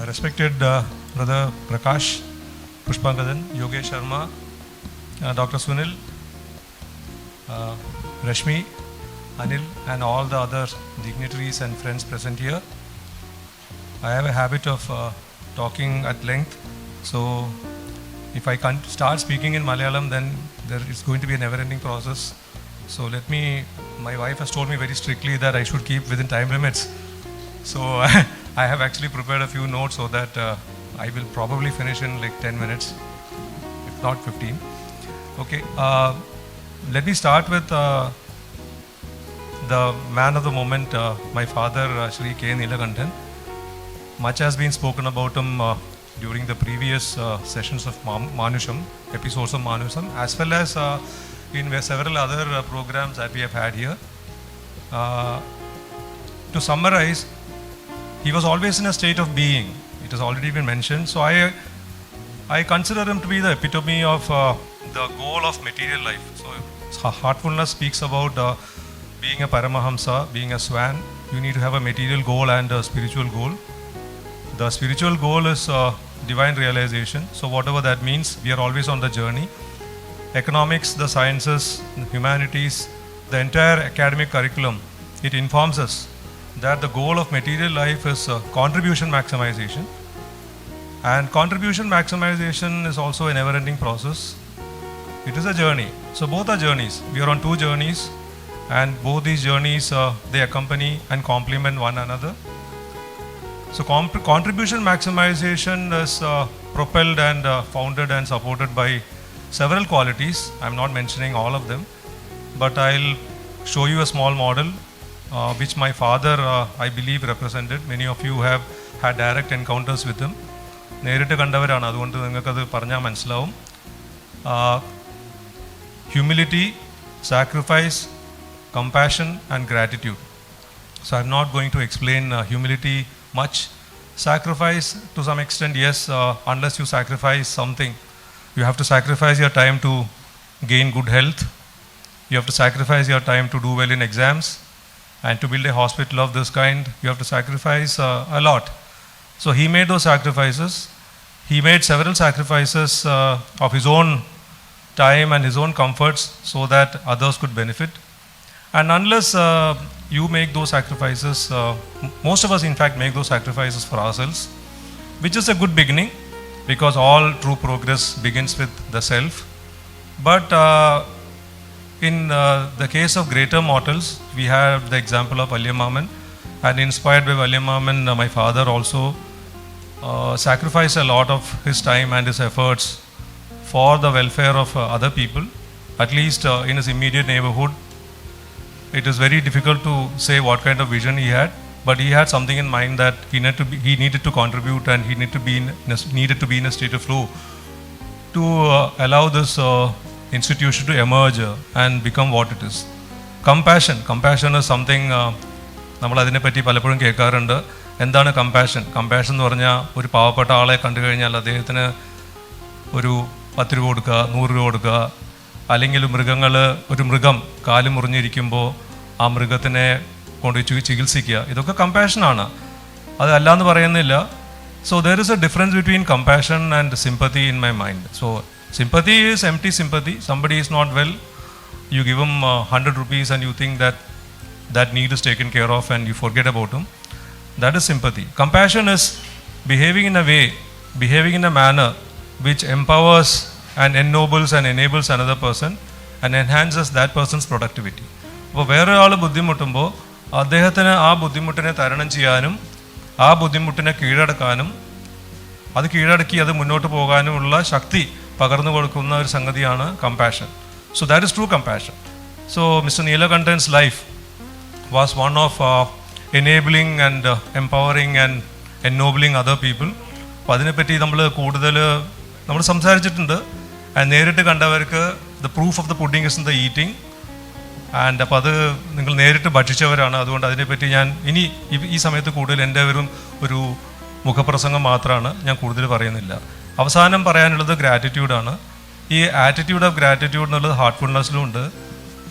Respected Brother Prakash, Pushpankadan, Yogesh Sharma, Dr. Sunil, Rashmi, Anil, and all the other dignitaries and friends present here. I have a habit of talking at length, so if I can't start speaking in Malayalam, then there is going to be a never-ending process. So my wife has told me very strictly that I should keep within time limits. So I have actually prepared a few notes so that I will probably finish in like 10 minutes, if not 15. Okay, let me start with the man of the moment, my father, Shri K. Neelakanthan. Much has been spoken about him during the previous sessions of Manusham, episodes of Manusham, as well as in several other programs that we have had here. To summarize, he was always in a state of being. It has already been mentioned. So I consider him to be the epitome of the goal of material life. So heartfulness speaks about being a Paramahamsa, being a swan. You need to have a material goal and a spiritual goal. The spiritual goal is divine realization. So whatever that means, we are always on the journey. Economics, the sciences, the humanities, the entire academic curriculum, it informs us that the goal of material life is contribution maximization. And contribution maximization is also a never-ending process. It is a journey. So both are journeys. We are on two journeys, and both these journeys, they accompany and complement one another. So contribution maximization is propelled and founded and supported by several qualities. I'm not mentioning all of them, but I'll show you a small model which my father, I believe, represented. Many of you have had direct encounters with him. നേരിട്ട് കണ്ടവരാണ്, അതുകൊണ്ട് നിങ്ങൾക്കത് പറഞ്ഞാൽ മനസ്സിലാവും. Humility, sacrifice, compassion and gratitude. So I'm not going to explain humility much. Sacrifice, to some extent, yes, unless you sacrifice something. You have to sacrifice your time to gain good health. You have to sacrifice your time to do well in exams. And to build a hospital of this kind, you have to sacrifice a lot. So he made those sacrifices. He made several sacrifices of his own time and his own comforts so that others could benefit. And unless you make those sacrifices, most of us in fact make those sacrifices for ourselves, which is a good beginning, because all true progress begins with the self. But in the case of greater mortals, we have the example of Valliamman, and inspired by Valliamman, my father also sacrificed a lot of his time and his efforts for the welfare of other people, at least in his immediate neighborhood. It is very difficult to say what kind of vision he had, but he had something in mind that he needed to contribute, and he needed to be in a state of flow to allow this institution to emerge and become what it is. Compassion is something നമ്മൾ അതിനെപ്പറ്റി പലപ്പോഴും കേൾക്കാറുണ്ട്. എന്താണ് compassion? Compassion എന്ന് പറഞ്ഞാൽ ഒരു പാവപ്പെട്ട ആളെ കണ്ടു കഴിഞ്ഞാൽ അദ്ദേഹത്തിന് ഒരു 10 രൂപ കൊടുക്കുക, 100 രൂപ കൊടുക്കുക, അല്ലെങ്കിൽ ഒരു മൃഗം കാല് മുറിഞ്ഞിരിക്കുമ്പോൾ ആ മൃഗത്തിനെ കൊണ്ട് ചികിത്സിക്കുക. ഇതൊക്കെ കമ്പാഷനാണ്, അതല്ലാന്ന് പറയുന്നില്ല. So there is A difference between compassion and sympathy in my mind. So sympathy is empty sympathy. Somebody is not well, you give him 100 rupees and you think that need is taken care of and you forget about him. That is sympathy. Compassion is behaving in a manner which empowers and ennobles and enables another person and enhances that person's productivity. അപ്പോൾ വേറെ ആൾ ബുദ്ധിമുട്ടുമ്പോൾ അദ്ദേഹത്തിന് ആ ബുദ്ധിമുട്ടിനെ തരണം ചെയ്യാനും ആ ബുദ്ധിമുട്ടിനെ കീഴടക്കാനും അത് കീഴടക്കി അത് മുന്നോട്ട് പോകാനുമുള്ള ശക്തി പകർന്നു കൊടുക്കുന്ന ഒരു സംഗതിയാണ് compassion. So that is true compassion. So mister Neelakantan's life was one of enabling and empowering and ennobling other people. അപ്പോൾ അതിനെപ്പറ്റി നമ്മൾ സംസാരിച്ചിട്ടുണ്ട്. നേരിട്ട് കണ്ടവർക്ക് the proof of the pudding is in the eating. And അപ്പോൾ അത് നിങ്ങൾ നേരിട്ട് ഭക്ഷിച്ചവരാണ്. അതുകൊണ്ട് അതിനെപ്പറ്റി ഞാൻ ഈ സമയത്ത് കൂടുതൽ എൻ്റെ ഒരു മുഖപ്രസംഗം മാത്രമാണ്, ഞാൻ കൂടുതൽ പറയുന്നില്ല. അവസാനം പറയാനുള്ളത് ഗ്രാറ്റിറ്റ്യൂഡാണ്. ഈ ആറ്റിറ്റ്യൂഡ് ഓഫ് ഗ്രാറ്റിറ്റ്യൂഡ് എന്നുള്ളത് ഹാർട്ട്ഫുൾനെസ്സിലും ഉണ്ട്.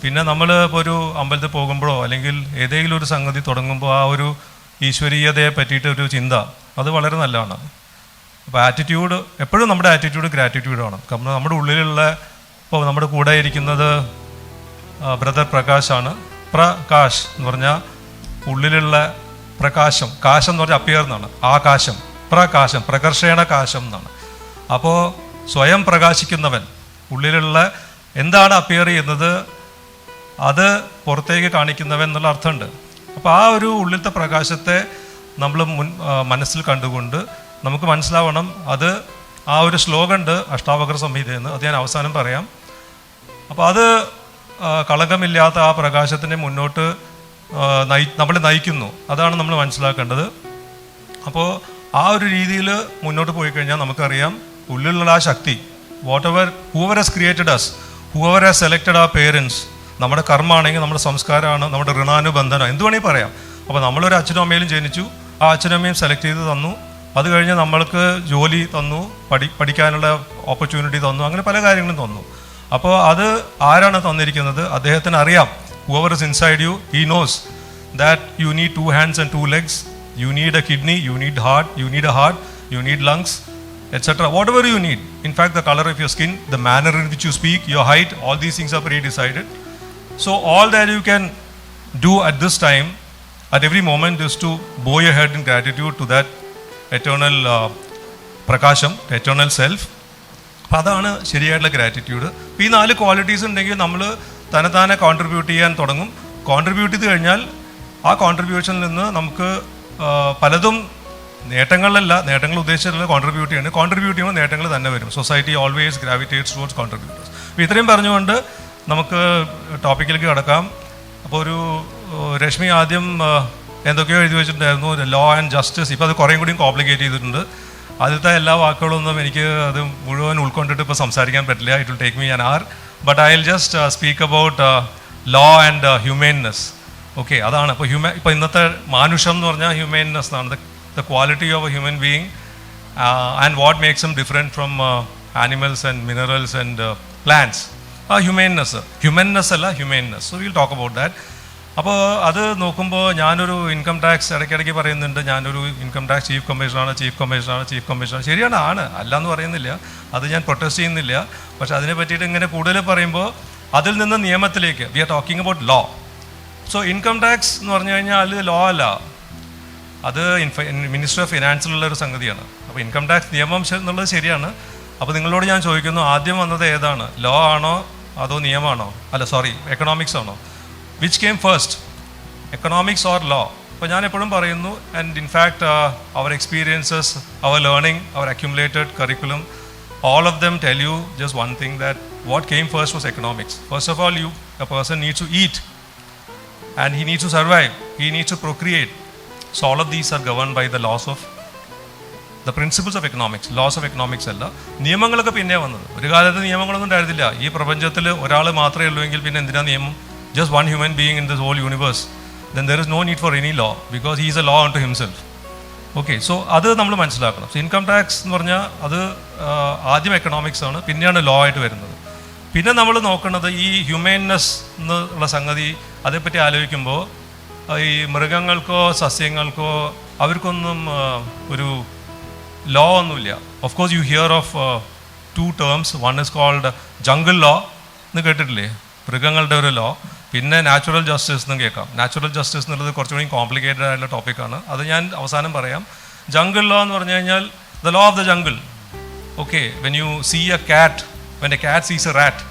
പിന്നെ നമ്മൾ ഇപ്പോൾ ഒരു അമ്പലത്തിൽ പോകുമ്പോഴോ അല്ലെങ്കിൽ ഏതെങ്കിലും ഒരു സംഗതി തുടങ്ങുമ്പോൾ ആ ഒരു ഈശ്വരീയതയെ പറ്റിയിട്ട് ഒരു ചിന്ത അത് വളരെ നല്ലതാണ്. അപ്പോൾ ആറ്റിറ്റ്യൂഡ് എപ്പോഴും നമ്മുടെ ആറ്റിറ്റ്യൂഡ് ഗ്രാറ്റിറ്റ്യൂഡാണ്. കാരണം നമ്മുടെ ഉള്ളിലുള്ള ഇപ്പോൾ നമ്മുടെ കൂടെ ഇരിക്കുന്നത് ബ്രദർ പ്രകാശാണ്. പ്രകാശ് എന്ന് പറഞ്ഞാൽ ഉള്ളിലുള്ള പ്രകാശം, കാശം എന്ന് പറഞ്ഞാൽ അപ്പിയർ എന്നാണ്, ആകാശം, പ്രകാശം, പ്രകർഷേണ കാശം എന്നാണ്. അപ്പോൾ സ്വയം പ്രകാശിക്കുന്നവൻ, ഉള്ളിലുള്ള എന്താണ് അപ്പിയർ ചെയ്യുന്നത് അത് പുറത്തേക്ക് കാണിക്കുന്നവൻ എന്നുള്ള അർത്ഥമുണ്ട്. അപ്പോൾ ആ ഒരു ഉള്ളിലത്തെ പ്രകാശത്തെ നമ്മൾ മനസ്സിൽ കണ്ടുകൊണ്ട് നമുക്ക് മനസ്സിലാവണം. അത് ആ ഒരു ശ്ലോകമുണ്ട് അഷ്ടാവക്ര സംഹിതയെന്ന്, അത് ഞാൻ അവസാനം പറയാം. അപ്പോൾ അത് കളങ്കമില്ലാത്ത ആ പ്രകാശത്തിനെ മുന്നോട്ട് നമ്മളെ നയിക്കുന്നു. അതാണ് നമ്മൾ മനസ്സിലാക്കേണ്ടത്. അപ്പോൾ ആ ഒരു രീതിയിൽ മുന്നോട്ട് പോയി കഴിഞ്ഞാൽ നമുക്കറിയാം ഉള്ളിലുള്ള ആ ശക്തി, whoever has created us, whoever has selected our parents, നമ്മുടെ കർമ്മമാണെങ്കിൽ നമ്മുടെ സംസ്കാരമാണ്, നമ്മുടെ ഋണാനുബന്ധനം, എന്ത് വേണമെങ്കിൽ പറയാം. അപ്പോൾ നമ്മളൊരു അച്ഛനും അമ്മയിലും ജനിച്ചു, ആ അച്ഛനും അമ്മയും സെലക്ട് ചെയ്ത് തന്നു, അത് കഴിഞ്ഞ് നമ്മൾക്ക് ജോലി തന്നു, പഠിക്കാനുള്ള ഓപ്പർച്യൂണിറ്റി തന്നു, അങ്ങനെ പല കാര്യങ്ങളും തന്നു. അപ്പോൾ അത് ആരാണ് തന്നിരിക്കുന്നത്? അദ്ദേഹത്തിന് അറിയാം. whoever is inside you, he knows that you need 2 hands and 2 legs, you need a kidney, you need heart, you need lungs, etc. Whatever you need. In fact, the color of your skin, the manner in which you speak, your height, all these things are pre-decided. So all that you can do at this time, at every moment, is to bow your head in gratitude to that eternal prakasham, eternal self. അപ്പോൾ അതാണ് ശരിയായിട്ടുള്ള gratitude. അപ്പോൾ ഈ 4 qualities ഉണ്ടെങ്കിൽ നമ്മൾ തന്നെ contribute ചെയ്യാൻ തുടങ്ങും. കോൺട്രിബ്യൂട്ട് ചെയ്ത് കഴിഞ്ഞാൽ ആ കോൺട്രിബ്യൂഷനിൽ നിന്ന് നമുക്ക് പലതും നേട്ടങ്ങളിലല്ല, നേട്ടങ്ങൾ ഉദ്ദേശിച്ചിട്ടുള്ള കോൺട്രിബ്യൂട്ട് ചെയ്യുമ്പോൾ നേട്ടങ്ങൾ തന്നെ വരും. Society always gravitates towards contributors. അപ്പോൾ ഇത്രയും പറഞ്ഞുകൊണ്ട് നമുക്ക് ടോപ്പിക്കിലേക്ക് കടക്കാം. അപ്പോൾ ഒരു രശ്മി ആദ്യം എന്തൊക്കെയോ എഴുതി വെച്ചിട്ടുണ്ടായിരുന്നു, ലോ ആൻഡ് ജസ്റ്റിസ്. ഇപ്പോൾ അത് കുറേയും കൂടിയും കോംപ്ലിക്കേറ്റ് ചെയ്തിട്ടുണ്ട്. ആദ്യത്തെ എല്ലാ വാക്കുകളൊന്നും എനിക്ക് അത് മുഴുവൻ ഉൾക്കൊണ്ടിട്ട് ഇപ്പോൾ സംസാരിക്കാൻ പറ്റില്ല. It will take me an hour. But I will just speak about law and humanness. Okay, അതാണ് ഇപ്പോൾ ഇന്നത്തെ മാനുഷം എന്ന് പറഞ്ഞാൽ ഹ്യൂമൻനെസ് എന്നാണ്. The quality of a human being and what makes them different from animals and minerals and plants. ആ humanness അല്ല, humanness. So will talk about that. അപ്പോൾ അത് നോക്കുമ്പോൾ ഞാനൊരു ഇൻകം ടാക്സ് ഇടയ്ക്കിടയ്ക്ക് പറയുന്നുണ്ട്, ഞാനൊരു ഇൻകം ടാക്സ് ചീഫ് കമ്മീഷണറാണ്. ശരിയാണ്, അല്ല എന്ന് പറയുന്നില്ല, അത് ഞാൻ പ്രൊട്ടസ്റ്റ് ചെയ്യുന്നില്ല. പക്ഷെ അതിനെ പറ്റിയിട്ട് ഇങ്ങനെ കൂടുതൽ പറയുമ്പോൾ അതിൽ നിന്ന് നിയമത്തിലേക്ക് we are talking about law. So income tax എന്ന് പറഞ്ഞു കഴിഞ്ഞാൽ അത് ലോ അല്ല, അത് മിനിസ്റ്റർ ഓഫ് ഫിനാൻസിലുള്ള ഒരു സംഗതിയാണ്. അപ്പോൾ ഇൻകം ടാക്സ് നിയമം എന്നുള്ളത് ശരിയാണ്. അപ്പോൾ നിങ്ങളോട് ഞാൻ ചോദിക്കുന്നു, ആദ്യം വന്നത് ഏതാണ്, ലോ ആണോ അതോ നിയമമാണോ? അല്ല, സോറി, എക്കണോമിക്സ് ആണോ? Which came first, economics or law? അപ്പോൾ ഞാൻ എപ്പോഴും പറയുന്നു, ആൻഡ് ഇൻഫാക്ട് അവർ എക്സ്പീരിയൻസസ്, അവർ ലേണിംഗ്, അവർ accumulated curriculum, all of them tell you just one thing, that what came first was economics. First of all, a person needs to eat and he needs to survive, he needs to procreate. So all of these are governed by the laws of the principles of economics. Laws of economics അല്ല. നിയമങ്ങളൊക്കെ പിന്നെ വന്നത്. ഒരു കാലത്ത് നിയമങ്ങളൊന്നും ഉണ്ടായിരുന്നില്ല. ഈ പ്രപഞ്ചത്തിൽ ഒരാൾ മാത്രമേ ഉള്ളൂ എങ്കിൽ പിന്നെ എന്തിനാ നിയമം? Just one human being in this whole universe, then there is no need for any law, because he is a law unto himself. Okay, so അത് നമ്മൾ മനസ്സിലാക്കണം. സോ ഇൻകം ടാക്സ് എന്ന് പറഞ്ഞാൽ അത് ആദ്യം എക്കണോമിക്സ് ആണ്, പിന്നെയാണ് ലോ ആയിട്ട് വരുന്നത്. പിന്നെ നമ്മൾ നോക്കുന്നത് ഈ ഹ്യൂമൻനെസ് എന്നുള്ള സംഗതി. അതേപ്പറ്റി ആലോചിക്കുമ്പോൾ ഈ മൃഗങ്ങൾക്കോ സസ്യങ്ങൾക്കോ അവർക്കൊന്നും ഒരു ലോ ഒന്നുമില്ല. Of course you hear of 2 terms. One is called jungle law എന്ന് കേട്ടിട്ടില്ലേ, മൃഗങ്ങളുടെ ഒരു ലോ. പിന്നെ നാച്ചുറൽ ജസ്റ്റിസ് എന്നും കേൾക്കാം. നാച്ചുറൽ ജസ്റ്റിസ് എന്നുള്ളത് കുറച്ചുകൂടി കോംപ്ലിക്കേറ്റഡ് ആയിട്ടുള്ള ടോപ്പിക്കാണ്, അത് ഞാൻ അവസാനം പറയാം. ജംഗിൾ ലോ എന്ന് പറഞ്ഞു കഴിഞ്ഞാൽ the law of the jungle. Okay, when you see a cat, when a cat sees a rat,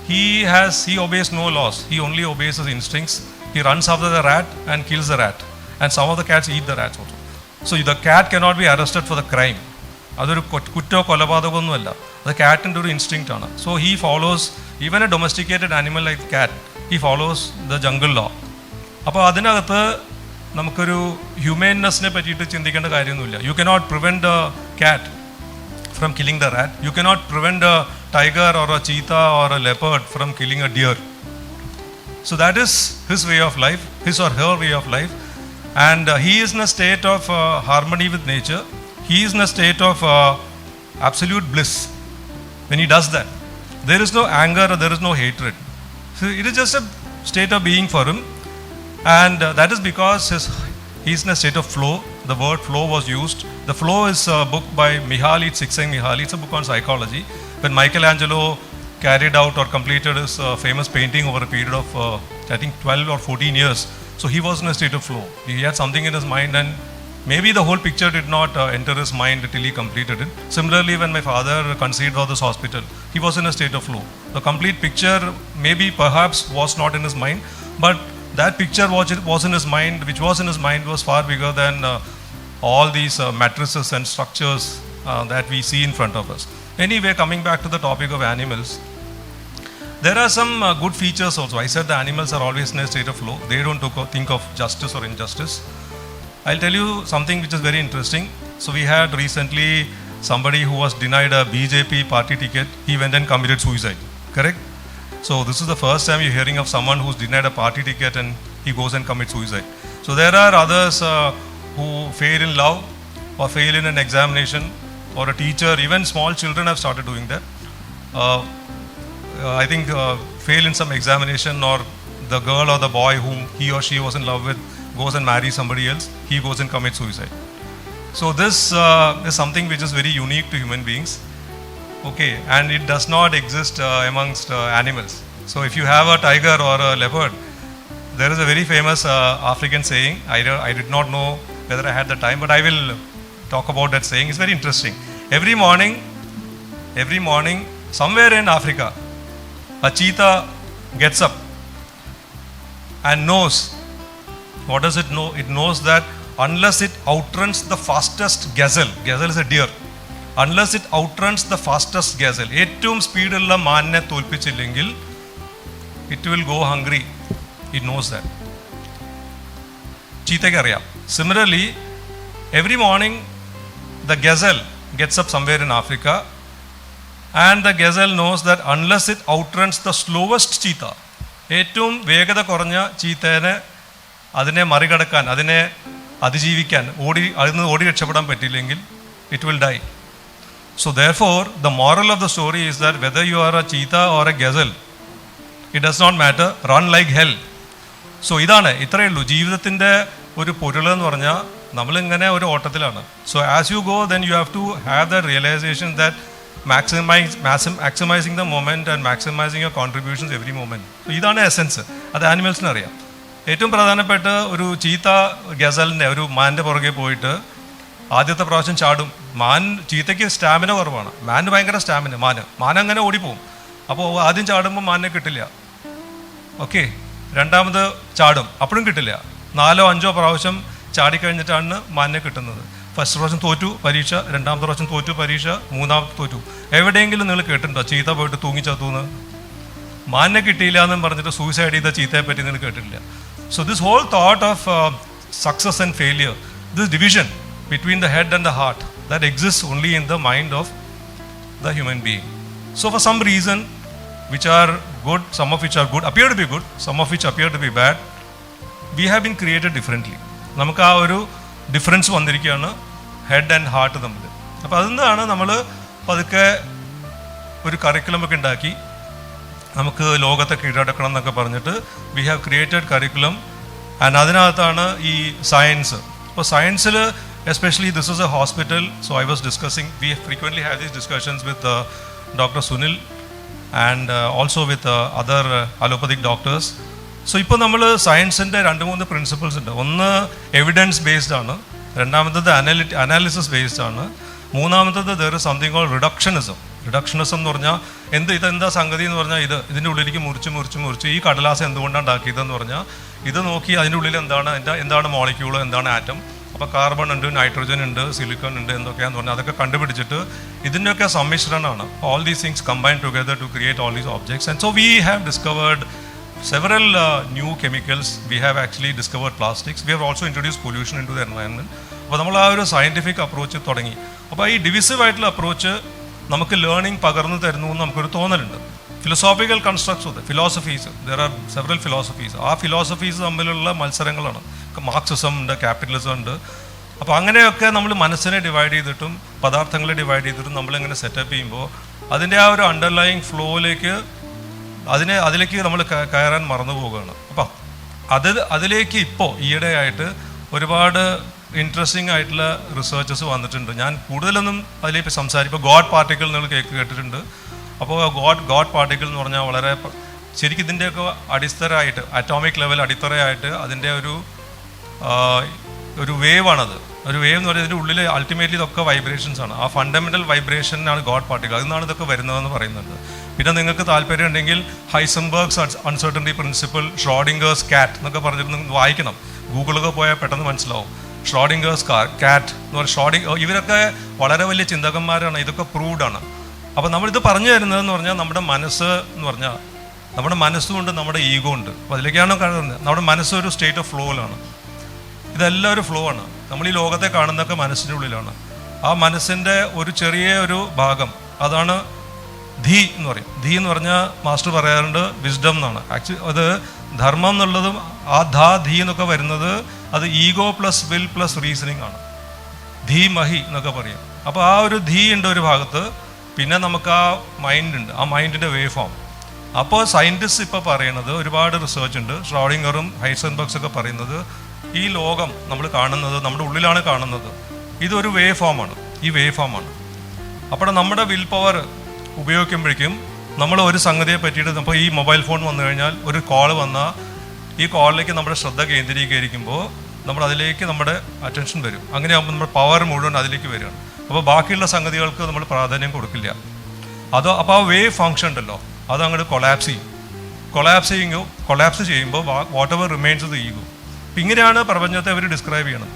he obeys no laws, he only obeys his instincts. He runs after the rat and kills the rat, and some of the cats eat the rats also. So the cat cannot be arrested for the crime. അതൊരു കുറ്റോ കൊലപാതകമൊന്നുമല്ല, അത് കാറ്റിൻ്റെ ഒരു instinct ആണ്. So he follows, even a domesticated animal like cat, he follows the jungle law. അപ്പോൾ അതിനകത്ത് നമുക്കൊരു ഹ്യൂമൻനെസ്സിനെ പറ്റിയിട്ട് ചിന്തിക്കേണ്ട കാര്യമൊന്നുമില്ല. You cannot prevent a cat from killing the rat. You cannot prevent a tiger or a cheetah or a leopard from killing a deer. So that is his way of life, his or her way of life, and he is in a state of harmony with nature. He is in a state of absolute bliss when he does that. There is no anger or there is no hatred. So it is just a state of being for him, and that is because he is in a state of flow. the word flow was used. The Flow is a book by Mihaly Csikszentmihalyi. It's a book on psychology. When Michelangelo carried out or completed his famous painting over a period of, I think, 12 or 14 years, so he was in a state of flow. He had something in his mind, and maybe the whole picture did not enter his mind till he completed it. Similarly, when my father conceived of this hospital, he was in a state of flow. The complete picture maybe perhaps was not in his mind, but that picture was in his mind, which was in his mind, was far bigger than all these matrices and structures that we see in front of us. Anyway, coming back to the topic of animals, there are some good features also. I said the animals are always in a state of flow. They don't think of justice or injustice. I'll tell you something which is very interesting. So we had recently somebody who was denied a BJP party ticket. He went and committed suicide. Correct? So this is the first time you're hearing of someone who's denied a party ticket and he goes and commits suicide. So there are others who fail in love or fail in an examination, or a teacher, even small children have started doing that. I think fail in some examination, or the girl or the boy whom he or she was in love with goes and marries somebody else, he goes and commits suicide. So this is something which is very unique to human beings. Okay, and it does not exist amongst animals. So if you have a tiger or a leopard, there is a very famous African saying. I did not know whether I had the time, but I will talk about that saying. It's very interesting. Every morning, somewhere in Africa, a cheetah gets up and knows. What does it know? It knows that unless it outruns the fastest gazelle is a deer, unless it outruns the fastest gazelle, ഏറ്റവും സ്പീഡുള്ള മാനിനെ തോൽപ്പിച്ചില്ലെങ്കിൽ it will go hungry. It knows that. ചീത്തയ്ക്ക് അറിയാം. Similarly, every morning the gazelle gets up somewhere in Africa, and the gazelle knows that unless it outruns the slowest cheetah, ഏറ്റവും വേഗത കുറഞ്ഞ ചീത്തേനെ അതിനെ മറികടക്കാൻ, അതിനെ അതിജീവിക്കാൻ, അതിന് ഓടി രക്ഷപ്പെടാൻ പറ്റിയില്ലെങ്കിൽ it will die. So therefore, the moral of the story is that whether you are a cheetah or a gazelle, it does not matter, run like hell. So ഇത്രയേ ഉള്ളൂ ജീവിതത്തിൻ്റെ ഒരു പൊരുൾ എന്ന് പറഞ്ഞാൽ നമ്മളിങ്ങനെ ഒരു ഓട്ടത്തിലാണ്. So as you go, then you have to have that realization that maximizing the moment and maximizing your contributions every moment. So ഇതാണ് എസെൻസ്. അത് ആനിമൽസിന് അറിയാം. ഏറ്റവും പ്രധാനപ്പെട്ട ഒരു ചീത്ത ഗസലിൻ്റെ, ഒരു മാൻ്റെ പുറകെ പോയിട്ട് ആദ്യത്തെ പ്രാവശ്യം ചാടും. ചീത്തയ്ക്ക് സ്റ്റാമിന കുറവാണ്, മാന് ഭയങ്കര സ്റ്റാമിന. മാൻ അങ്ങനെ ഓടിപ്പോവും. അപ്പോൾ ആദ്യം ചാടുമ്പോൾ മാനിനെ കിട്ടില്ല. ഓക്കെ, രണ്ടാമത് ചാടും, അപ്പോഴും കിട്ടില്ല. 4 or 5 പ്രാവശ്യം ചാടിക്കഴിഞ്ഞിട്ടാണ് മാനിനെ കിട്ടുന്നത്. ഫസ്റ്റ് പ്രാവശ്യം തോറ്റു പരീക്ഷ, രണ്ടാമത്തെ പ്രാവശ്യം തോറ്റു പരീക്ഷ, മൂന്നാമത്തെ തോറ്റു. എവിടെയെങ്കിലും നിങ്ങൾ കേട്ടിട്ടുണ്ടോ ചീത്ത പോയിട്ട് തൂങ്ങിച്ചത്തൂന്ന്? മാനിനെ കിട്ടിയില്ല എന്നും പറഞ്ഞിട്ട് സൂയിസൈഡ് ചെയ്ത ചീത്തയെ പറ്റി നിങ്ങൾ കേട്ടിട്ടില്ല. So this whole thought of success and failure, this division between the head and the heart, that exists only in the mind of the human being. So for some reason, which are good, some of which are good, appear to be good, some of which appear to be bad, we have been created differently. നമുക്ക് ആ ഒരു difference വന്നിരിക്കുകയാണ് head and heart തമ്മിൽ. അപ്പോൾ അതിന്നാണ് നമ്മൾ പതുക്കെ ഒരു കരിക്കുലമൊക്കെ ഉണ്ടാക്കി നമുക്ക് ലോകത്തെ കീഴടക്കണം എന്നൊക്കെ പറഞ്ഞിട്ട് we have created curriculum. And അതിനകത്താണ് ഈ സയൻസ്. അപ്പോൾ സയൻസിൽ especially this is a hospital. So I was discussing, we frequently have these discussions with doctor Sunil and also with other allopathic doctors. So ഇപ്പോൾ നമ്മൾ സയൻസിൻ്റെ 2-3 പ്രിൻസിപ്പിൾസ് ഉണ്ട്. ഒന്ന് എവിഡൻസ് ബേസ്ഡ് ആണ്, രണ്ടാമത്തത് അനാലിസിസ് ബേസ്ഡ് ആണ്, മൂന്നാമത്തത് there is something called reductionism. Reductionism എന്ന് പറഞ്ഞാൽ ഇതെന്താ സംഗതി എന്ന് പറഞ്ഞാൽ ഇതിൻ്റെ ഉള്ളിലേക്ക് മുറിച്ച് ഈ കടലാസ് എന്തുകൊണ്ടാണ് ഉണ്ടാക്കിയതെന്ന് പറഞ്ഞാൽ ഇത് നോക്കി അതിൻ്റെ ഉള്ളിൽ എന്താണ് മോളിക്യൂള്, എന്താണ് ആറ്റം, അപ്പോൾ കാർബൺ ഉണ്ട്, നൈട്രജൻ ഉണ്ട്, സിലിക്കൺ ഉണ്ട്, എന്തൊക്കെയാണെന്ന് പറഞ്ഞാൽ അതൊക്കെ കണ്ടുപിടിച്ചിട്ട് ഇതിൻ്റെയൊക്കെ സമ്മിശ്രണമാണ്. All these things combine together to create all these objects. And so we have discovered several new chemicals. We have actually discovered plastics. We have also introduced pollution into the environment. അപ്പോൾ നമ്മൾ ആ ഒരു scientific approach തുടങ്ങി. അപ്പോൾ ഈ divisive ആയിട്ടുള്ള approach നമുക്ക് learning പകർന്നു തരുന്നു എന്ന് നമുക്കൊരു തോന്നലുണ്ട്. ഫിലോസോഫിക്കൽ കൺസ്ട്രക്ട്സ് ഉണ്ട്, philosophies, there are several philosophies. ആ ഫിലോസഫീസ് തമ്മിലുള്ള മത്സരങ്ങളാണ്. മാർക്സിസം ഉണ്ട്, ക്യാപിറ്റലിസം ഉണ്ട്. അപ്പോൾ അങ്ങനെയൊക്കെ നമ്മൾ മനസ്സിനെ ഡിവൈഡ് ചെയ്തിട്ടും പദാർത്ഥങ്ങളെ ഡിവൈഡ് ചെയ്തിട്ടും നമ്മളിങ്ങനെ സെറ്റപ്പ് ചെയ്യുമ്പോൾ അതിൻ്റെ ആ ഒരു അണ്ടർലൈങ് ഫ്ലോയിലേക്ക് അതിലേക്ക് നമ്മൾ കയറാൻ മറന്നു പോവുകയാണ്. അപ്പം അതിലേക്ക് ഇപ്പോൾ ഈയിടെയായിട്ട് ഒരുപാട് ഇൻട്രസ്റ്റിംഗ് ആയിട്ടുള്ള റിസർച്ചസ് വന്നിട്ടുണ്ട്. ഞാൻ കൂടുതലൊന്നും അതിലേക്ക് സംസാരിക്കും. ഇപ്പോൾ ഗോഡ് പാർട്ടിക്കിൾ നിങ്ങൾ കേട്ടിട്ടുണ്ട്. അപ്പോൾ ഗോഡ് പാർട്ടിക്കിൾ എന്ന് പറഞ്ഞാൽ വളരെ ശരിക്കും ഇതിൻ്റെയൊക്കെ അടിത്തറയായിട്ട്, അറ്റോമിക് ലെവൽ അടിത്തറയായിട്ട് അതിൻ്റെ ഒരു വേവാണത്. ഒരു വേവ് എന്ന് പറയുന്നത് ഇതിൻ്റെ ഉള്ളിൽ അൾട്ടിമേറ്റ്ലി ഇതൊക്കെ വൈബ്രേഷൻസ് ആണ്. ആ ഫണ്ടമെൻ്റൽ വൈബ്രേഷനാണ് ഗോഡ് പാർട്ടിക്കിൾ. അതിൽ നിന്നാണ് ഇതൊക്കെ വരുന്നതെന്ന് പറയുന്നുണ്ട്. പിന്നെ നിങ്ങൾക്ക് താല്പര്യം ഉണ്ടെങ്കിൽ ഹൈസൻബർഗ്സ് അൺസർട്ടനിറ്റി പ്രിൻസിപ്പിൾ, ഷ്രോഡിംഗേഴ്സ് കാറ്റ് എന്നൊക്കെ പറഞ്ഞിട്ട് നിങ്ങൾ വായിക്കണം. ഗൂഗിളൊക്കെ പോയാൽ പെട്ടെന്ന് മനസ്സിലാവും. ഷ്രോഡിംഗേഴ്സ് കാറ്റ് എന്ന് പറഞ്ഞാൽ ഇവരൊക്കെ വളരെ വലിയ ചിന്തകന്മാരാണ്. ഇതൊക്കെ പ്രൂവ്ഡ് ആണ്. അപ്പോൾ നമ്മളിത് പറഞ്ഞു തരുന്നതെന്ന് പറഞ്ഞാൽ നമ്മുടെ മനസ്സ് എന്ന് പറഞ്ഞാൽ നമ്മുടെ മനസ്സുകൊണ്ട് നമ്മുടെ ഈഗോ ഉണ്ട്. അപ്പോൾ അതിലേക്കാണ് കാണുന്നത്. നമ്മുടെ മനസ്സ് ഒരു സ്റ്റേറ്റ് ഓഫ് ഫ്ലോയിലാണ്. ഇതെല്ലാം ഒരു ഫ്ലോ ആണ്. നമ്മൾ ഈ ലോകത്തെ കാണുന്നതൊക്കെ മനസ്സിൻ്റെ ഉള്ളിലാണ്. ആ മനസ്സിൻ്റെ ഒരു ചെറിയ ഒരു ഭാഗം അതാണ് ധീ എന്ന് പറയും. ധീ എന്ന് പറഞ്ഞാൽ മാസ്റ്റർ പറയാറുണ്ട് വിസ്ഡം എന്നാണ്. ആക്ച്വലി അത് ധർമ്മം എന്നുള്ളതും ആ ധീ എന്നൊക്കെ വരുന്നത് അത് ego plus will plus reasoning ആണ്. ധീ മഹി എന്നൊക്കെ പറയും. അപ്പോൾ ആ ഒരു ധീ ഉണ്ട് ഒരു ഭാഗത്ത്. പിന്നെ നമുക്ക് ആ മൈൻഡ് ഉണ്ട്, ആ മൈൻഡിൻ്റെ വേവ് ഫോം. അപ്പോൾ സയൻറ്റിസ്റ്റ് ഇപ്പോൾ പറയുന്നത് ഒരുപാട് റിസർച്ച് ഉണ്ട്. ഷ്രോഡിംഗറും ഹൈസൻബർഗ്സ് ഒക്കെ പറയുന്നത് ഈ ലോകം നമ്മൾ കാണുന്നത് നമ്മുടെ ഉള്ളിലാണ് കാണുന്നത്. ഇതൊരു വേവ് ഫോമാണ്. ഈ വേവ് ഫോമാണ്. അപ്പോൾ നമ്മുടെ വിൽ പവർ ഉപയോഗിക്കുമ്പോഴേക്കും നമ്മൾ ഒരു സംഗതിയെ പറ്റിയിട്ട്, ഇപ്പോൾ ഈ മൊബൈൽ ഫോൺ വന്നു കഴിഞ്ഞാൽ ഒരു കോൾ വന്നാൽ ഈ കോളിലേക്ക് നമ്മുടെ ശ്രദ്ധ കേന്ദ്രീകരിക്കുമ്പോൾ നമ്മൾ അതിലേക്ക് നമ്മുടെ അറ്റൻഷൻ വരും. അങ്ങനെയാകുമ്പോൾ നമ്മുടെ പവർ മുഴുവൻ അതിലേക്ക് വരികയാണ്. അപ്പോൾ ബാക്കിയുള്ള സംഗതികൾക്ക് നമ്മൾ പ്രാധാന്യം കൊടുക്കില്ല. അപ്പോൾ ആ വേവ് ഫങ്ഷൻ ഉണ്ടല്ലോ അത് അങ്ങോട്ട് കൊളാപ്സ് ചെയ്യുമ്പോൾ what ever remains the ego. അപ്പം ഇങ്ങനെയാണ് പ്രപഞ്ചത്തെ അവർ ഡിസ്ക്രൈബ് ചെയ്യണം.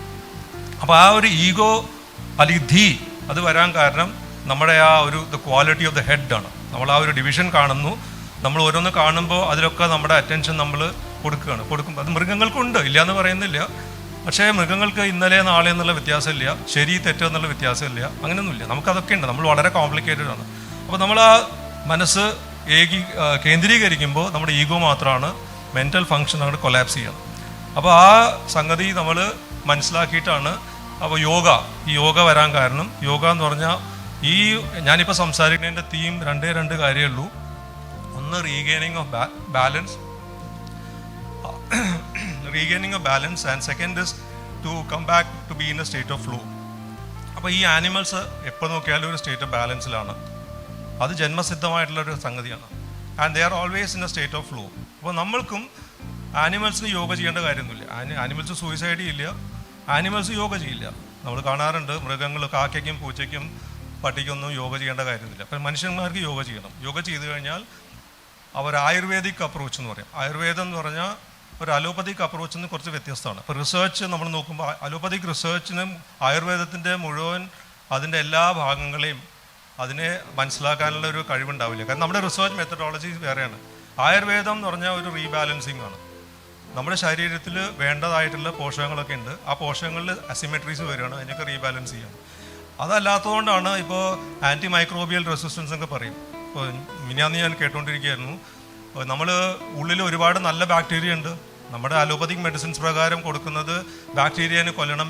അപ്പോൾ ആ ഒരു ഈഗോ അല്ലെങ്കിൽ ധീ അത് വരാൻ കാരണം നമ്മുടെ ആ ഒരു the quality of the head ആണ്. നമ്മൾ ആ ഒരു ഡിവിഷൻ കാണുന്നു. നമ്മൾ ഓരോന്ന് കാണുമ്പോൾ അതിലൊക്കെ നമ്മുടെ അറ്റൻഷൻ നമ്മൾ കൊടുക്കുമ്പോൾ അത് മൃഗങ്ങൾക്കുണ്ട്, ഇല്ല എന്ന് പറയുന്നില്ല. പക്ഷേ മൃഗങ്ങൾക്ക് ഇന്നലെ നാളെ എന്നുള്ള വ്യത്യാസമില്ല, ശരി തെറ്റോ എന്നുള്ള വ്യത്യാസമില്ല, അങ്ങനെയൊന്നുമില്ല. നമുക്കതൊക്കെ ഉണ്ട്. നമ്മൾ വളരെ കോംപ്ലിക്കേറ്റഡ് ആണ്. അപ്പോൾ നമ്മൾ ആ മനസ്സ് കേന്ദ്രീകരിക്കുമ്പോൾ നമ്മുടെ ഈഗോ മാത്രമാണ് മെൻ്റൽ ഫങ്ഷൻ അങ്ങോട്ട് കൊലാപ്സ് ചെയ്യണം. അപ്പോൾ ആ സംഗതി നമ്മൾ മനസ്സിലാക്കിയിട്ടാണ്. അപ്പോൾ ഈ യോഗ വരാൻ കാരണം, യോഗ എന്ന് പറഞ്ഞാൽ ഈ ഞാനിപ്പോൾ സംസാരിക്കുന്നതിൻ്റെ തീം രണ്ട് കാര്യമേ ഉള്ളൂ. ഒന്ന് regaining of balance and second is to come back to be in a state of flow. അപ്പോൾ ഈ ആനിമൽസ് എപ്പോൾ നോക്കിയാലും ഒരു സ്റ്റേറ്റ് ഓഫ് ബാലൻസിലാണ്. അത് ജന്മസിദ്ധമായിട്ടുള്ളൊരു സംഗതിയാണ്. And they are always in a state of flow. അപ്പോൾ നമ്മൾക്കും ആനിമൽസിന് യോഗ ചെയ്യേണ്ട കാര്യമൊന്നുമില്ല. ആനിമൽസ് സൂയിസൈഡ് ചെയ്യില്ല, ആനിമൽസ് യോഗ ചെയ്യില്ല. നമ്മൾ കാണാറുണ്ട് മൃഗങ്ങൾ, കാക്കയ്ക്കും പൂച്ചയ്ക്കും പട്ടിക്കൊന്നും യോഗ ചെയ്യേണ്ട കാര്യമൊന്നുമില്ല. അപ്പം മനുഷ്യന്മാർക്ക് യോഗ ചെയ്യണം. യോഗ ചെയ്തു കഴിഞ്ഞാൽ അവർ ആയുർവേദിക് അപ്രോച്ച് എന്ന് പറയും. ആയുർവേദം എന്ന് പറഞ്ഞാൽ ഒരു അലോപ്പതിക് അപ്രോച്ചിൽ നിന്ന് കുറച്ച് വ്യത്യസ്തമാണ്. ഇപ്പോൾ റിസർച്ച് നമ്മൾ നോക്കുമ്പോൾ അലോപ്പതിക് റിസർച്ചിനും ആയുർവേദത്തിൻ്റെ മുഴുവൻ അതിൻ്റെ എല്ലാ ഭാഗങ്ങളെയും അതിനെ മനസ്സിലാക്കാനുള്ള ഒരു കഴിവുണ്ടാവില്ല. കാരണം നമ്മുടെ റിസർച്ച് മെത്തഡോളജി വേറെയാണ്. ആയുർവേദം എന്ന് പറഞ്ഞാൽ ഒരു റീബാലൻസിങ് ആണ്. നമ്മുടെ ശരീരത്തിൽ വേണ്ടതായിട്ടുള്ള പോഷകങ്ങളൊക്കെ ഉണ്ട്. ആ പോഷകങ്ങളിൽ അസിമെട്രീസ് വരികയാണ്, അതിനൊക്കെ റീബാലൻസ് ചെയ്യണം. അതല്ലാത്തതുകൊണ്ടാണ് ഇപ്പോൾ ആൻറ്റി മൈക്രോബിയൽ റെസിസ്റ്റൻസ് ഒക്കെ പറയും. ഇപ്പോൾ മിനിയാന്ന് ഞാൻ കേട്ടുകൊണ്ടിരിക്കുകയായിരുന്നു, നമ്മൾ ഉള്ളിൽ ഒരുപാട് നല്ല ബാക്ടീരിയ ഉണ്ട്. നമ്മുടെ അലോപ്പതിക് മെഡിസിൻസ് പ്രകാരം കൊടുക്കുന്നത് ബാക്ടീരിയനെ കൊല്ലണം,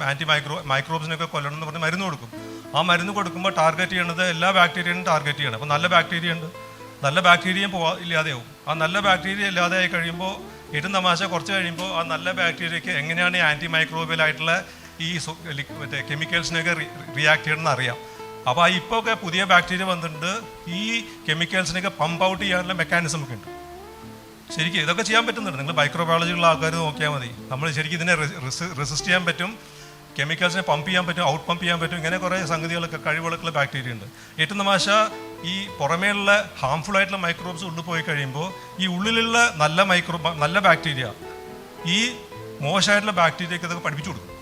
മൈക്രോബ്സിനൊക്കെ കൊല്ലണം എന്ന് പറഞ്ഞ് മരുന്ന് കൊടുക്കും. ആ മരുന്ന് കൊടുക്കുമ്പോൾ ടാർഗറ്റ് ചെയ്യണത് എല്ലാ ബാക്ടീരിയനും ടാർഗറ്റ് ചെയ്യണം. അപ്പോൾ നല്ല ബാക്ടീരിയ ഉണ്ട്, നല്ല ബാക്ടീരിയയും ഇല്ലാതെയാവും. ആ നല്ല ബാക്ടീരിയ ഇല്ലാതെയായി കഴിയുമ്പോൾ ഏറ്റവും തമാശ കുറച്ച് കഴിയുമ്പോൾ ആ നല്ല ബാക്ടീരിയയ്ക്ക് എങ്ങനെയാണ് ഈ ആൻറ്റി മൈക്രോബിയൽ ആയിട്ടുള്ള ഈ മറ്റേ കെമിക്കൽസിനൊക്കെ റിയാക്ട് ചെയ്യണമെന്ന് അറിയാം. അപ്പോൾ ഇപ്പോൾ ഒക്കെ പുതിയ ബാക്ടീരിയ വന്നിട്ടുണ്ട്, ഈ കെമിക്കൽസിനൊക്കെ പമ്പ് ഔട്ട് ചെയ്യാനുള്ള മെക്കാനിസം ഒക്കെ ഉണ്ട്. ശരിക്കും ഇതൊക്കെ ചെയ്യാൻ പറ്റുന്നുണ്ട്. നിങ്ങൾ മൈക്രോബയോളജിയുള്ള ആൾക്കാർ നോക്കിയാൽ മതി. നമ്മൾ ശരിക്കും ഇതിനെ റെസിസ്റ്റ് ചെയ്യാൻ പറ്റും, കെമിക്കൽസിനെ പമ്പ് ചെയ്യാൻ പറ്റും, ഔട്ട് പമ്പ് ചെയ്യാൻ പറ്റും. ഇങ്ങനെ കുറേ സംഗതികളൊക്കെ കഴിവുകളൊക്കെ ബാക്ടീരിയ ഉണ്ട്. ഏറ്റവും തമാശ ഈ പുറമേയുള്ള ഹാംഫുൾ ആയിട്ടുള്ള മൈക്രോബ്സ് ഉള്ളിൽ പോയി കഴിയുമ്പോൾ ഈ ഉള്ളിലുള്ള നല്ല ബാക്ടീരിയ ഈ മോശമായിട്ടുള്ള ബാക്ടീരിയക്ക് ഇതൊക്കെ പഠിപ്പിച്ചു കൊടുക്കും.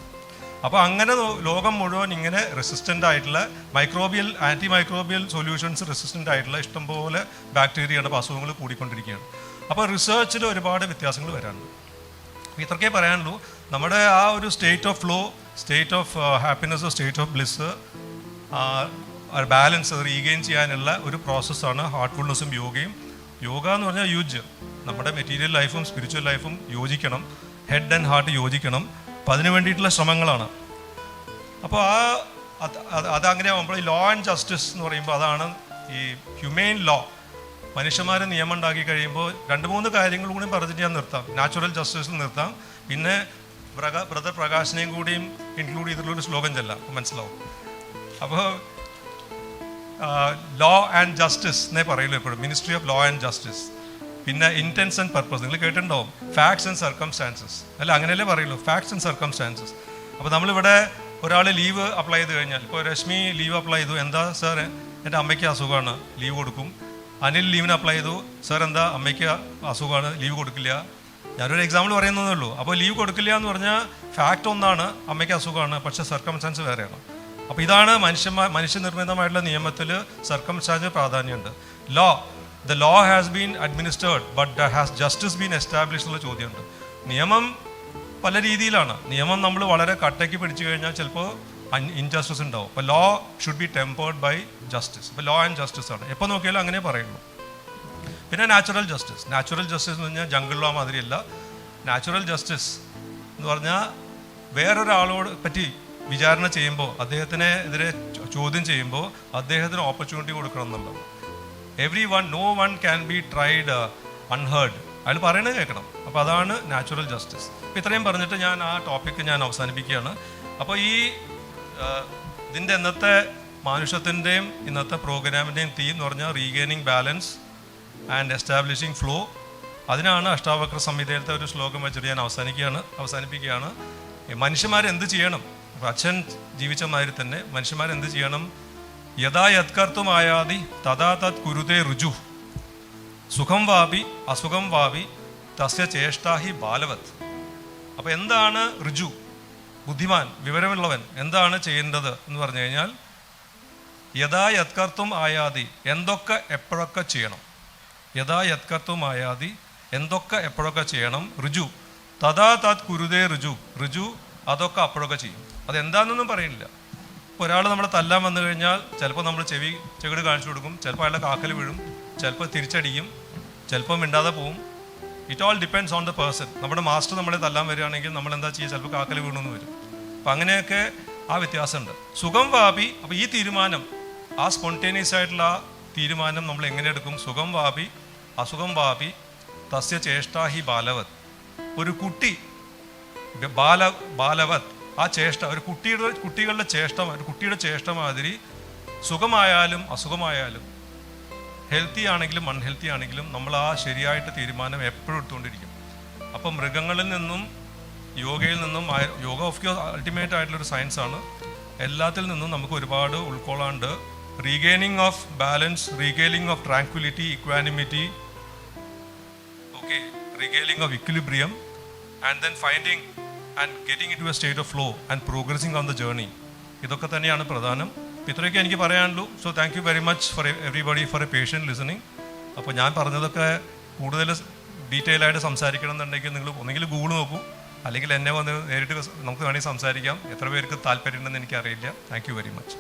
അപ്പോൾ അങ്ങനെ ലോകം മുഴുവൻ ഇങ്ങനെ റെസിസ്റ്റൻ്റ് ആയിട്ടുള്ള ആൻറ്റി മൈക്രോബിയൽ സൊല്യൂഷൻസ് റെസിസ്റ്റൻ്റ് ആയിട്ടുള്ള ഇഷ്ടംപോലെ ബാക്ടീരിയയുടെ അസുഖങ്ങൾ കൂടിക്കൊണ്ടിരിക്കുകയാണ്. അപ്പോൾ റിസർച്ചിൽ ഒരുപാട് വ്യത്യാസങ്ങൾ വരാനുണ്ട്. ഇത്രക്കേ പറയാനുള്ളൂ. നമ്മുടെ ആ ഒരു state of flow, state of happiness, state of bliss, balance regain ചെയ്യാനുള്ള ഒരു പ്രോസസ്സാണ് ഹാർട്ട്ഫുൾനെസ്സും യോഗയും. യോഗ എന്ന് പറഞ്ഞാൽ നമ്മുടെ മെറ്റീരിയൽ ലൈഫും സ്പിരിച്വൽ ലൈഫും യോജിക്കണം, ഹെഡ് ആൻഡ് ഹാർട്ട് യോജിക്കണം. അപ്പം അതിനു വേണ്ടിയിട്ടുള്ള ശ്രമങ്ങളാണ്. അപ്പോൾ അതങ്ങനെ ആകുമ്പോൾ ഈ ലോ ആൻഡ് ജസ്റ്റിസ് എന്ന് പറയുമ്പോൾ അതാണ് ഈ ഹ്യൂമെയിൻ ലോ. മനുഷ്യന്മാർ നിയമം ഉണ്ടാക്കി കഴിയുമ്പോൾ 2-3 കാര്യങ്ങൾ കൂടി പറഞ്ഞിട്ട് ഞാൻ നിർത്താം. നാച്ചുറൽ ജസ്റ്റിസിൽ നിർത്താം, പിന്നെ ബ്രദർ പ്രകാശിനെയും കൂടിയും ഇൻക്ലൂഡ് ചെയ്തിട്ടുള്ളൊരു ശ്ലോകം ചെല്ലാം, മനസ്സിലാവും. അപ്പോൾ ലോ ആൻഡ് ജസ്റ്റിസ് എന്നേ പറയുള്ളൂ എപ്പോഴും, ministry of law and justice. പിന്നെ ഇൻറ്റൻസ് ആൻഡ് പർപ്പസ്, നിങ്ങൾ കേട്ടിട്ടുണ്ടാവും, ഫാക്ട്സ് ആൻഡ് സർക്കംസ്റ്റാൻസസ്, അല്ല അങ്ങനെയല്ലേ പറയുള്ളൂ, ഫാക്ട്സ് ആൻഡ് സർക്കംസ്റ്റാൻസസ്. അപ്പോൾ നമ്മളിവിടെ ഒരാൾ ലീവ് അപ്ലൈ ചെയ്ത് കഴിഞ്ഞാൽ, ഇപ്പോൾ രശ്മി ലീവ് അപ്ലൈ ചെയ്തു, എന്താ സാർ എൻ്റെ അമ്മയ്ക്ക് അസുഖമാണ്, ലീവ് കൊടുക്കും. അനിൽ ലീവിന് അപ്ലൈ ചെയ്തു, സാർ എന്താ അമ്മയ്ക്ക് അസുഖമാണ്, ലീവ് കൊടുക്കില്ല. ഞാനൊരു എക്സാമ്പിൾ പറയുന്നതേ ഉള്ളൂ. അപ്പോൾ ലീവ് കൊടുക്കില്ല എന്ന് പറഞ്ഞാൽ ഫാക്റ്റ് ഒന്നാണ്, അമ്മയ്ക്ക് അസുഖമാണ്, പക്ഷേ സർക്കംസ്റ്റാൻസ് വേറെയാണ്. അപ്പോൾ ഇതാണ് മനുഷ്യനിർമ്മിതമായിട്ടുള്ള നിയമത്തിൽ സർക്കംസ്റ്റാൻസ് പ്രാധാന്യമുണ്ട്. The law has been administered but has justice been established എന്നുള്ള ചോദ്യമുണ്ട്. നിയമം പല രീതിയിലാണ്. നിയമം നമ്മൾ വളരെ കട്ടയ്ക്ക് പിടിച്ചു കഴിഞ്ഞാൽ ചിലപ്പോൾ ഇൻജസ്റ്റിസ് ഉണ്ടാവും. അപ്പോൾ law should be tempered by justice. ഇപ്പോൾ ലോ ആൻഡ് ജസ്റ്റിസ് ആണ്, എപ്പോൾ നോക്കിയാലും അങ്ങനെ പറയുള്ളൂ. പിന്നെ നാച്ചുറൽ ജസ്റ്റിസ് എന്ന് പറഞ്ഞാൽ ജംഗിൾ ലോ മാതിരിയല്ല. നാച്ചുറൽ ജസ്റ്റിസ് എന്ന് പറഞ്ഞാൽ വേറൊരാളോട് പറ്റി വിചാരണ ചെയ്യുമ്പോൾ, അദ്ദേഹത്തിനെ എതിരെ ചോദ്യം ചെയ്യുമ്പോൾ അദ്ദേഹത്തിന് ഓപ്പർച്യൂണിറ്റി കൊടുക്കണം എന്നുള്ളത്. No one can be tried unheard, അയാൾ പറയണത് കേൾക്കണം. അപ്പോൾ അതാണ് നാച്ചുറൽ ജസ്റ്റിസ്. അപ്പോൾ ഇത്രയും പറഞ്ഞിട്ട് ഞാൻ ആ ടോപ്പിക്ക് ഞാൻ അവസാനിപ്പിക്കുകയാണ്. അപ്പോൾ ഇതിൻ്റെ ഇന്നത്തെ മാനുഷത്തിൻ്റെയും ഇന്നത്തെ പ്രോഗ്രാമിൻ്റെയും തീം എന്ന് പറഞ്ഞാൽ regaining balance and establishing flow. അതിനാണ് അഷ്ടാവക്ര സംഹിതയിലത്തെ ഒരു ശ്ലോകം വെച്ചിട്ട് ഞാൻ അവസാനിപ്പിക്കുകയാണ്. മനുഷ്യന്മാരെന്ത് ചെയ്യണം? അപ്പോൾ അച്ഛൻ ജീവിച്ച മാതിരി തന്നെ മനുഷ്യന്മാരെന്ത് ചെയ്യണം? യഥാ യത്കർത്തും ആയാതി തഥാ തത് കുരുതേ ഋജു സുഖം വാപി അസുഖം വാപി തസ്യ ചേഷ്ടാഹി ബാലവത്. അപ്പോൾ എന്താണ് ഋജു? ബുദ്ധിമാൻ, വിവരമുള്ളവൻ എന്താണ് ചെയ്യേണ്ടത് എന്ന് പറഞ്ഞു കഴിഞ്ഞാൽ യഥാ യത്കർത്തും ആയാതി, എന്തൊക്കെ എപ്പോഴൊക്കെ ചെയ്യണം. യഥാ യത്കർത്തും ആയാതി, എന്തൊക്കെ എപ്പോഴൊക്കെ ചെയ്യണം. ഋജു തഥാ തത് കുരുതേ ഋജു അതൊക്കെ അപ്പോഴൊക്കെ ചെയ്യും. അതെന്താണെന്നൊന്നും പറയുന്നില്ല. ഇപ്പോൾ ഒരാൾ നമ്മളെ തല്ലാൻ വന്നു കഴിഞ്ഞാൽ ചിലപ്പോൾ നമ്മൾ ചെകിട് കാണിച്ചു കൊടുക്കും, ചിലപ്പോൾ അയാളുടെ കാക്കൽ വീഴും, ചിലപ്പോൾ തിരിച്ചടിക്കും, ചിലപ്പോൾ മിണ്ടാതെ പോവും. It all depends on the person. നമ്മുടെ മാസ്റ്റർ നമ്മളെ തല്ലാൻ വരികയാണെങ്കിൽ നമ്മൾ എന്താ ചെയ്യുക? ചിലപ്പോൾ കാക്കൽ വീണെന്ന് വരും. അപ്പം അങ്ങനെയൊക്കെ ആ വ്യത്യാസമുണ്ട്. സുഖം വാപി, അപ്പോൾ ഈ തീരുമാനം, ആ സ്പോണ്ടേനിയസ് ആയിട്ടുള്ള ആ തീരുമാനം നമ്മൾ എങ്ങനെ എടുക്കും? സുഖം വാപി അസുഖം വാപി തസ്യ ചേഷ്ടാഹി ബാലവത്. ഒരു കുട്ടി ബാലവത്, ആ ചേഷ്ട ഒരു കുട്ടിയുടെ ചേഷ്ട മാതിരി സുഖമായാലും അസുഖമായാലും ഹെൽത്തി ആണെങ്കിലും അൺഹെൽത്തി ആണെങ്കിലും നമ്മൾ ആ ശരിയായിട്ട് തീരുമാനം എപ്പോഴും എടുത്തുകൊണ്ടിരിക്കും. അപ്പം മൃഗങ്ങളിൽ നിന്നും യോഗയിൽ നിന്നും, യോഗ ഓഫ് കോഴ്സ് അൾട്ടിമേറ്റ് ആയിട്ടുള്ളൊരു സയൻസാണ്, എല്ലാത്തിൽ നിന്നും നമുക്ക് ഒരുപാട് ഉൾക്കൊള്ളാണ്ട്. Regaining of balance, regaining of tranquillity, equanimity, regaining of equilibrium, and then finding and getting into a state of flow and progressing on the journey. ഇതൊക്കെ തന്നെയാണ് പ്രധാനം. ഇത്രയൊക്കെ എനിക്ക് പറയാനുള്ളൂ. So thank you very much for everybody four A patient listening. അപ്പോൾ ഞാൻ പറഞ്ഞതൊക്കെ കൂടുതൽ ഡീറ്റെയിൽ ആയിട്ട് സംസാരിക്കണം എന്നുണ്ടെങ്കിൽ നിങ്ങൾ ഒന്നെങ്കിൽ ഗൂഗിൾ നോക്കൂ, അല്ലെങ്കിൽ എന്നെ വന്ന് നേരിട്ട് നമുക്ക് വേണമെങ്കിൽ സംസാരിക്കാം. എത്ര പേർക്ക് താല്പര്യമുണ്ടെന്ന് എനിക്കറിയില്ല. Thank you very much.